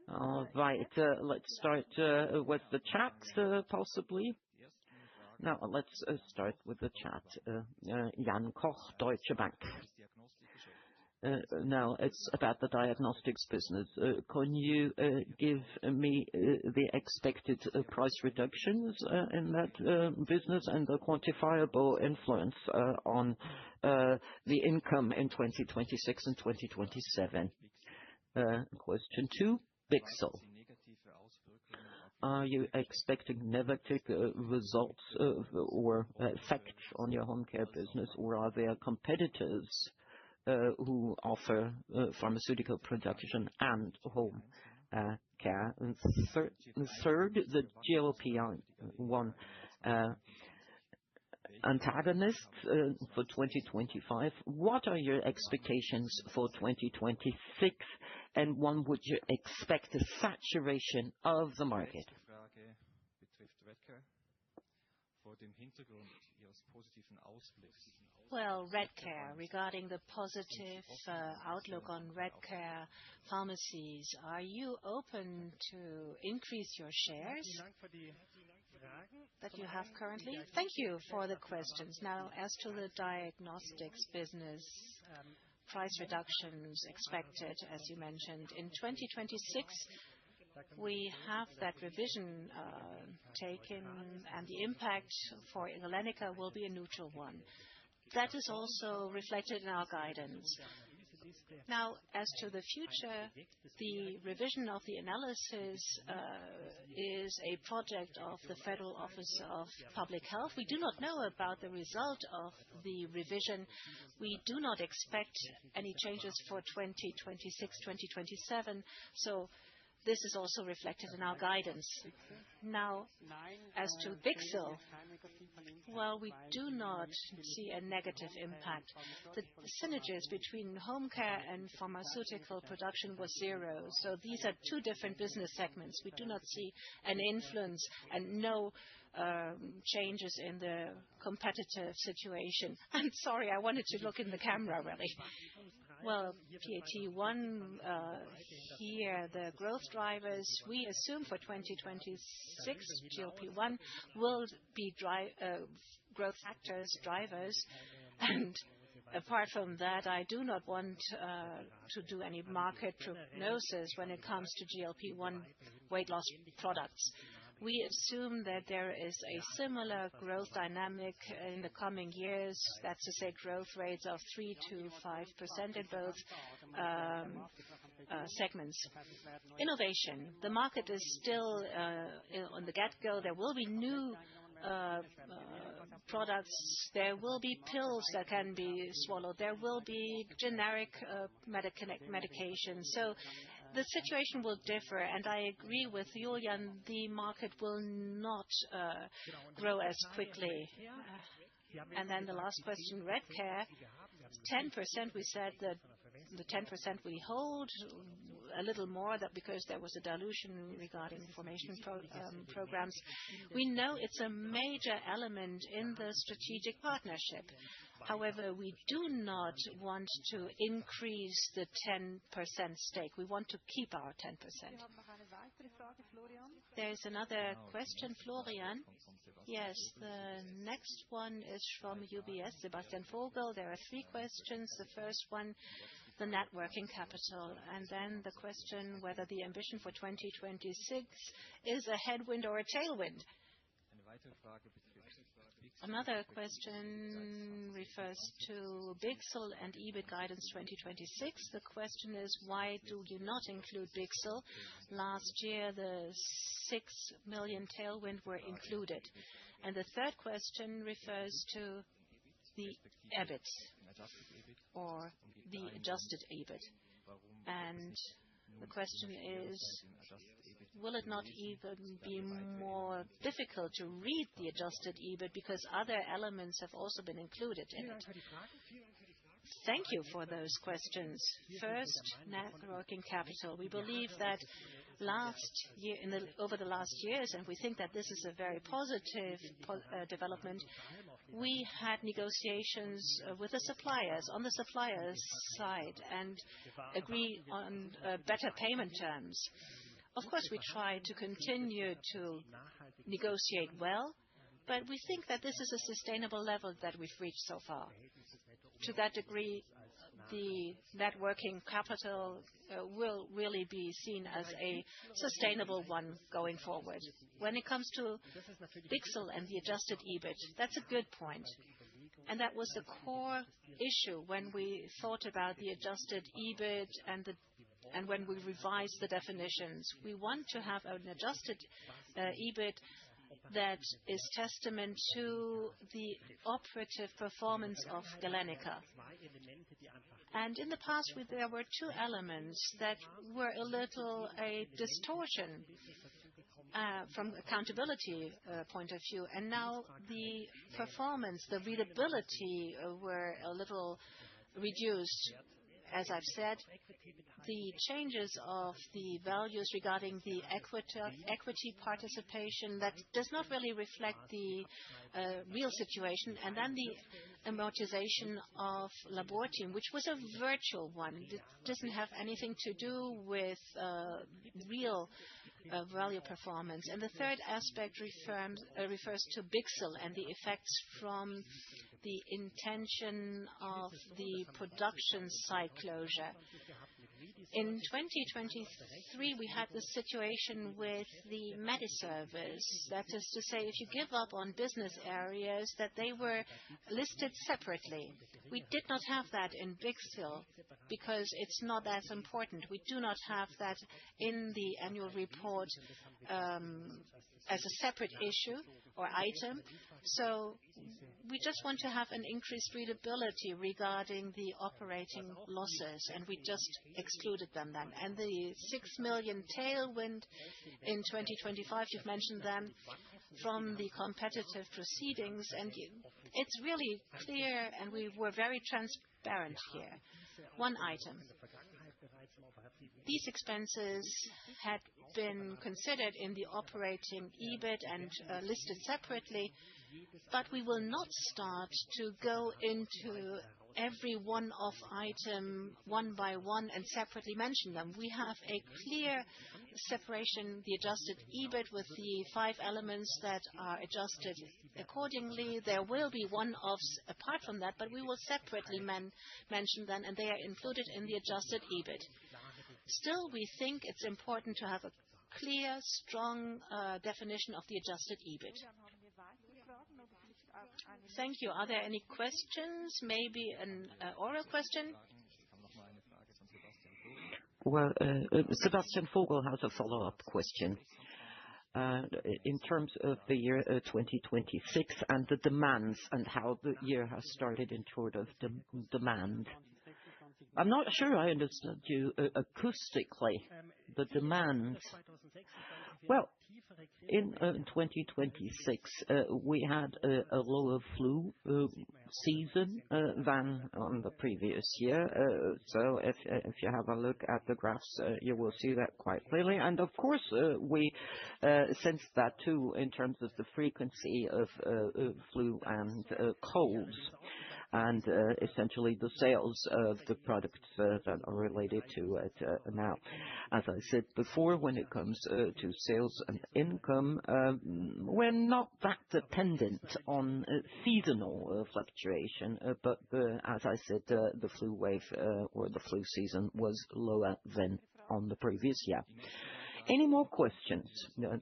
All right, let's start with the chat, possibly. Now, let's start with the chat. Jan Koch, Deutsche Bank. Now, it's about the diagnostics business. Can you give me the expected price reductions in that business and the quantifiable influence on the income in 2026 and 2027? Question 2, Fiscal. Are you expecting negative results or effects on your home care business, or are there competitors who offer pharmaceutical production and home care? And third, the GLP-1 antagonists for 2025. What are your expectations for 2026, and when would you expect a saturation of the market? Well, Redcare, regarding the positive outlook on Redcare pharmacies, are you open to increase your shares that you have currently? Thank you for the questions. Now, as to the diagnostics business, price reductions expected, as you mentioned, in 2026, we have that revision taken, and the impact for Galenica will be a neutral one. That is also reflected in our guidance. Now, as to the future, the revision of the analysis is a project of the Federal Office of Public Health. We do not know about the result of the revision. We do not expect any changes for 2026, 2027. So this is also reflected in our guidance. Now, as to Fiscal, well, we do not see a negative impact. The synergies between home care and pharmaceutical production was 0. So these are 2 different business segments. We do not see an influence and no changes in the competitive situation. I'm sorry, I wanted to look in the camera, really. Well, PAT1, here, the growth drivers, we assume for 2026, GLP-1 will be growth factors, drivers. And apart from that, I do not want to do any market prognosis when it comes to GLP-1 weight loss products. We assume that there is a similar growth dynamic in the coming years. That's to say, growth rates of 3 to 5% in both segments. Innovation. The market is still on the get-go. There will be new products. There will be pills that can be swallowed. There will be generic medication. So the situation will differ, and I agree with Julian, the market will not grow as quickly. And then the last question, Redcare, 10%, we said that the 10% we hold, a little more, that because there was a dilution regarding information programs. We know it's a major element in the strategic partnership. However, we do not want to increase the 10% stake. We want to keep our 10%. There's another question, Florian. Yes, the next one is from UBS, Sebastian Vogel. There are 3 questions. The first one, the net working capital, and then the question whether the ambition for 2026 is a headwind or a tailwind. Another question refers to Bixel and EBIT guidance 2026. The question is, why do you not include Bixel? Last year, the 6 million tailwind were included. And the third question refers to the EBIT or the adjusted EBIT. And the question is, will it not even be more difficult to read the adjusted EBIT because other elements have also been included in it? Thank you for those questions. First, net working capital. We believe that last year, over the last years, and we think that this is a very positive development, we had negotiations with the suppliers on the suppliers' side and agree on better payment terms. Of course, we try to continue to negotiate well, but we think that this is a sustainable level that we've reached so far. To that degree, the net working capital will really be seen as a sustainable one going forward. When it comes to Bixel and the adjusted EBIT, that's a good point. And that was the core issue when we thought about the adjusted EBIT and when we revised the definitions. We want to have an adjusted EBIT that is testament to the operative performance of Galenica. And in the past, there were 2 elements that were a little a distortion from accountability point of view. And now the performance, the readability were a little reduced. As I've said, the changes of the values regarding the equity participation, that does not really reflect the real situation. And then the amortization of Laborteam, which was a virtual one. It doesn't have anything to do with real value performance. And the third aspect refers to Bixel and the effects from the intention of the production site closure. In 2023, we had the situation with the MediService. That is to say, if you give up on business areas, that they were listed separately. We did not have that in Bixel because it's not as important. We do not have that in the annual report as a separate issue or item. So we just want to have an increased readability regarding the operating losses, and we just excluded them then. And the 6 million tailwind in 2025, you've mentioned them, from the competitive proceedings, and it's really clear, and we were very transparent here. One item. These expenses had been considered in the operating EBIT and listed separately, but we will not start to go into every one-off item one by one and separately mention them. We have a clear separation, the adjusted EBIT with the 5 elements that are adjusted accordingly. There will be one-offs apart from that, but we will separately mention them, and they are included in the adjusted EBIT. Still, we think it's important to have a clear, strong definition of the adjusted EBIT. Thank you. Are there any questions? Maybe an oral question? Well, Sebastian Vogel has a follow-up question. In terms of the year 2026 and the demands and how the year has started in sort of demand. I'm not sure I understood you acoustically, the demand. Well, in 2026 we had a lower flu season than on the previous year. So if you have a look at the graphs, you will see that quite clearly. And of course, we sense that too in terms of the frequency of flu and colds. and essentially the sales of the products that are related to it. Now, as I said before, when it comes to sales and income, we're not that dependent on seasonal fluctuation, but as I said, the flu wave or the flu season was lower than on the previous year. Any more questions?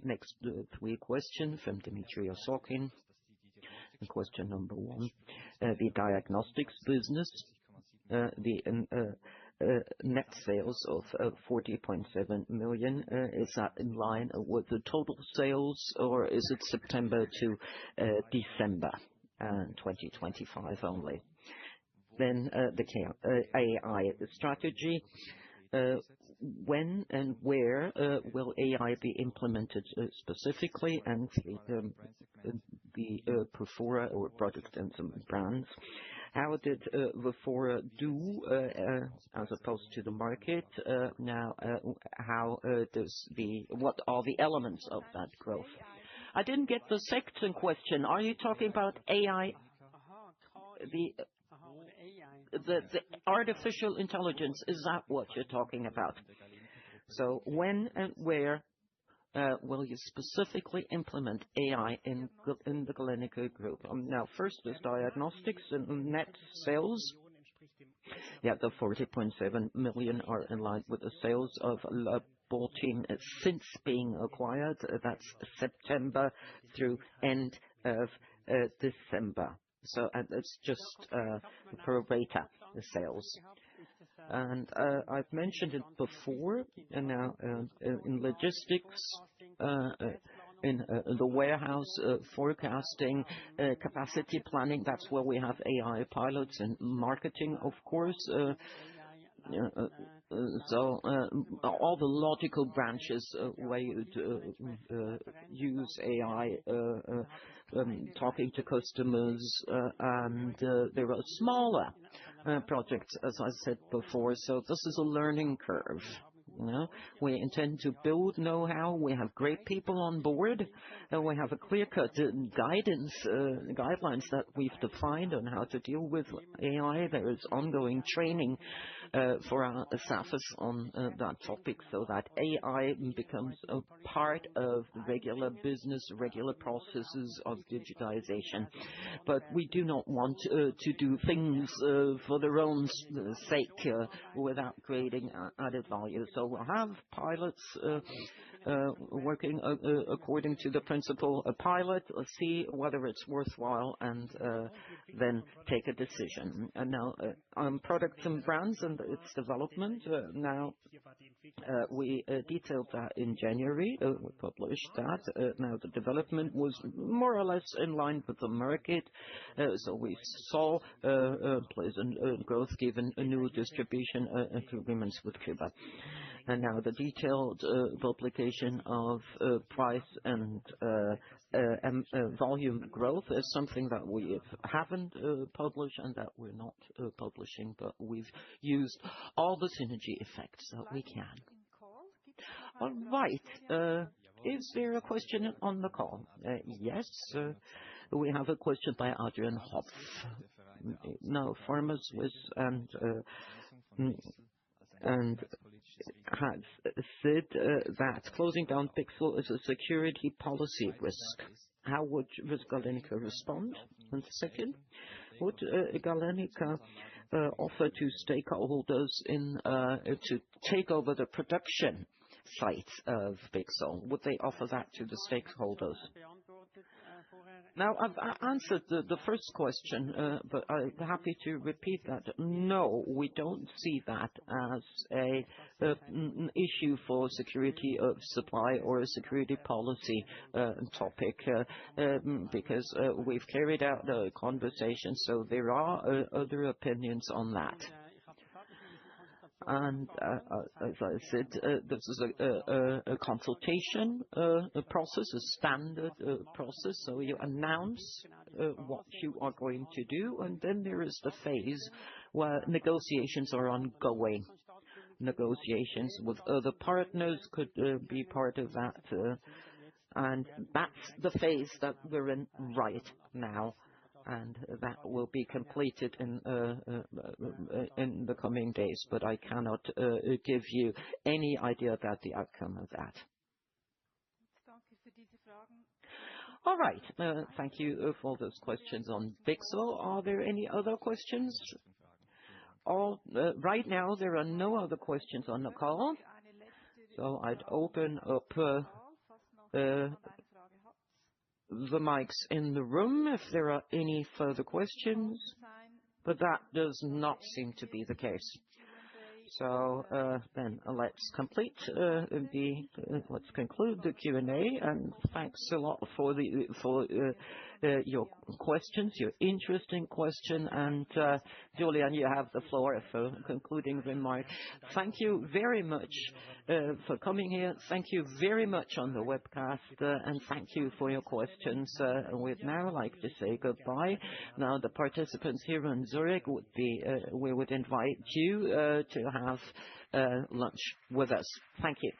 Next three questions from Dimitri Osokin. Question number one, the diagnostics business, the net sales of 40.7 million, is that in line with the total sales, or is it September to December 2025 only? Then the AI strategy. When and where will AI be implemented specifically, and the Perfora or product and some brands? How did Perfora do as opposed to the market? Now, what are the elements of that growth? I didn't get the second question. Are you talking about AI? The artificial intelligence, is that what you're talking about? So when and where will you specifically implement AI in the Galenica Group? Now, first is diagnostics and net sales. Yeah, the 40.7 million are in line with the sales of Laborteam since being acquired. That's September through end of December. So it's just pro rata sales. And I've mentioned it before, and now in logistics, in the warehouse forecasting, capacity planning, that's where we have AI pilots, and marketing, of course. So all the logical branches where you use AI, talking to customers, and there are smaller projects, as I said before. So this is a learning curve. We intend to build know-how. We have great people on board, and we have a clear-cut guidelines that we've defined on how to deal with AI. There is ongoing training for our staffers on that topic, so that AI becomes a part of regular business, regular processes of digitization. But we do not want to do things for their own sake without creating added value. So we'll have pilots working according to the principle of pilot, see whether it's worthwhile, and then take a decision. And now on products and brands and its development, now we detailed that in January. We published that. Now the development was more or less in line with the market. So we saw pleasant growth given a new distribution agreements with Cuba. And now the detailed publication of price and volume growth is something that we haven't published and that we're not publishing, but we've used all the synergy effects that we can. All right. Is there a question on the call? Yes. We have a question by Adrian Hopf. Now, Pharma-Swiss and has said that closing down Pixel is a security policy risk. How would Galenica respond? And second, would Galenica offer to stakeholders to take over the production sites of Pixel? Would they offer that to the stakeholders? Now, I've answered the first question, but I'm happy to repeat that. No, we don't see that as an issue for security of supply or a security policy topic, because we've carried out the conversation, so there are other opinions on that. And as I said, this is a consultation process, a standard process. So you announce what you are going to do, and then there is the phase where negotiations are ongoing. Negotiations with other partners could be part of that, and that's the phase that we're in right now. and that will be completed in the coming days, but I cannot give you any idea about the outcome of that. All right. Thank you for those questions on Fiscal. Are there any other questions? Right now, there are no other questions on the call, so I'd open up the mics in the room if there are any further questions, but that does not seem to be the case. So then let's conclude the Q&A, and thanks a lot for your questions, your interesting question. And Julian, you have the floor for concluding remarks. Thank you very much for coming here. Thank you very much on the webcast, and thank you for your questions. We'd now like to say goodbye. Now, the participants here in Zurich we would invite you to have lunch with us. Thank you.